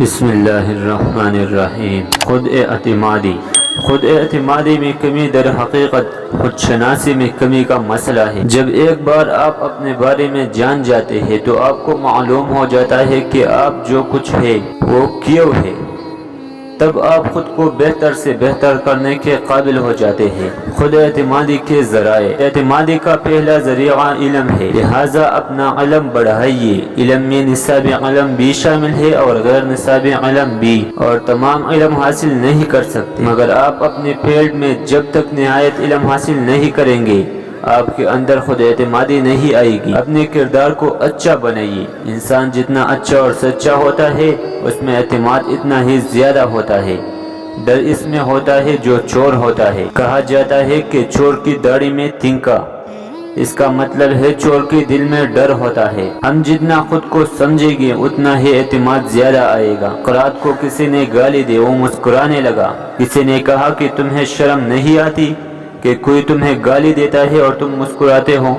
بسم اللہ الرحمن الرحیم۔ خود اعتمادی میں کمی در حقیقت خود شناسی میں کمی کا مسئلہ ہے۔ جب ایک بار آپ اپنے بارے میں جان جاتے ہیں تو آپ کو معلوم ہو جاتا ہے کہ آپ جو کچھ ہے وہ کیوں ہے، تب آپ خود کو بہتر سے بہتر کرنے کے قابل ہو جاتے ہیں۔ خود اعتمادی کے ذرائع۔ اعتمادی کا پہلا ذریعہ علم ہے، لہٰذا اپنا علم بڑھائیے۔ علم میں نصاب علم بھی شامل ہے اور غیر نصاب علم بھی، اور تمام علم حاصل نہیں کر سکتے مگر آپ اپنے فیلڈ میں جب تک نہایت علم حاصل نہیں کریں گے آپ کے اندر خود اعتمادی نہیں آئے گی۔ اپنے کردار کو اچھا بنائیے۔ انسان جتنا اچھا اور سچا ہوتا ہے اس میں اعتماد اتنا ہی زیادہ ہوتا ہے۔ ڈر اس میں ہوتا ہے جو چور ہوتا ہے۔ کہا جاتا ہے کہ چور کی داڑھی میں تنکا، اس کا مطلب ہے چور کے دل میں ڈر ہوتا ہے۔ ہم جتنا خود کو سمجھیں گے اتنا ہی اعتماد زیادہ آئے گا۔ سقراط کو کسی نے گالی دی، وہ مسکرانے لگا۔ کسی نے کہا کہ تمہیں شرم نہیں آتی کہ کوئی تمہیں گالی دیتا ہے اور تم مسکراتے ہو؟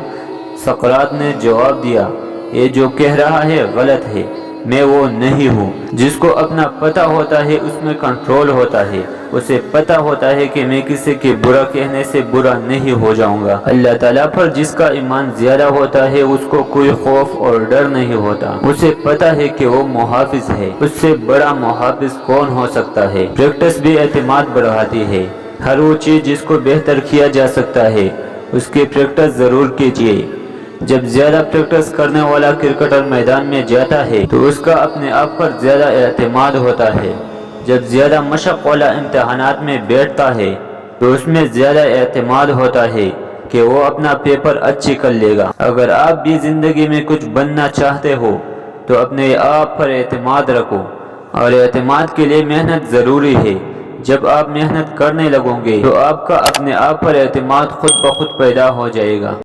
سقراط نے جواب دیا، یہ جو کہہ رہا ہے غلط ہے، میں وہ نہیں ہوں۔ جس کو اپنا پتہ ہوتا ہے اس میں کنٹرول ہوتا ہے، اسے پتہ ہوتا ہے کہ میں کسی کے برا کہنے سے برا نہیں ہو جاؤں گا۔ اللہ تعالیٰ پر جس کا ایمان زیادہ ہوتا ہے اس کو کوئی خوف اور ڈر نہیں ہوتا، اسے پتہ ہے کہ وہ محافظ ہے، اس سے بڑا محافظ کون ہو سکتا ہے۔ پریکٹس بھی اعتماد بڑھاتی ہے۔ ہر وہ چیز جس کو بہتر کیا جا سکتا ہے اس کی پریکٹس ضرور کیجیے۔ جب زیادہ پریکٹس کرنے والا کرکٹر میدان میں جاتا ہے تو اس کا اپنے آپ پر زیادہ اعتماد ہوتا ہے۔ جب زیادہ مشق والا امتحانات میں بیٹھتا ہے تو اس میں زیادہ اعتماد ہوتا ہے کہ وہ اپنا پیپر اچھی کر لے گا۔ اگر آپ بھی زندگی میں کچھ بننا چاہتے ہو تو اپنے آپ پر اعتماد رکھو، اور اعتماد کے لیے محنت ضروری ہے۔ جب آپ محنت کرنے لگو گے تو آپ کا اپنے آپ پر اعتماد خود بخود پیدا ہو جائے گا۔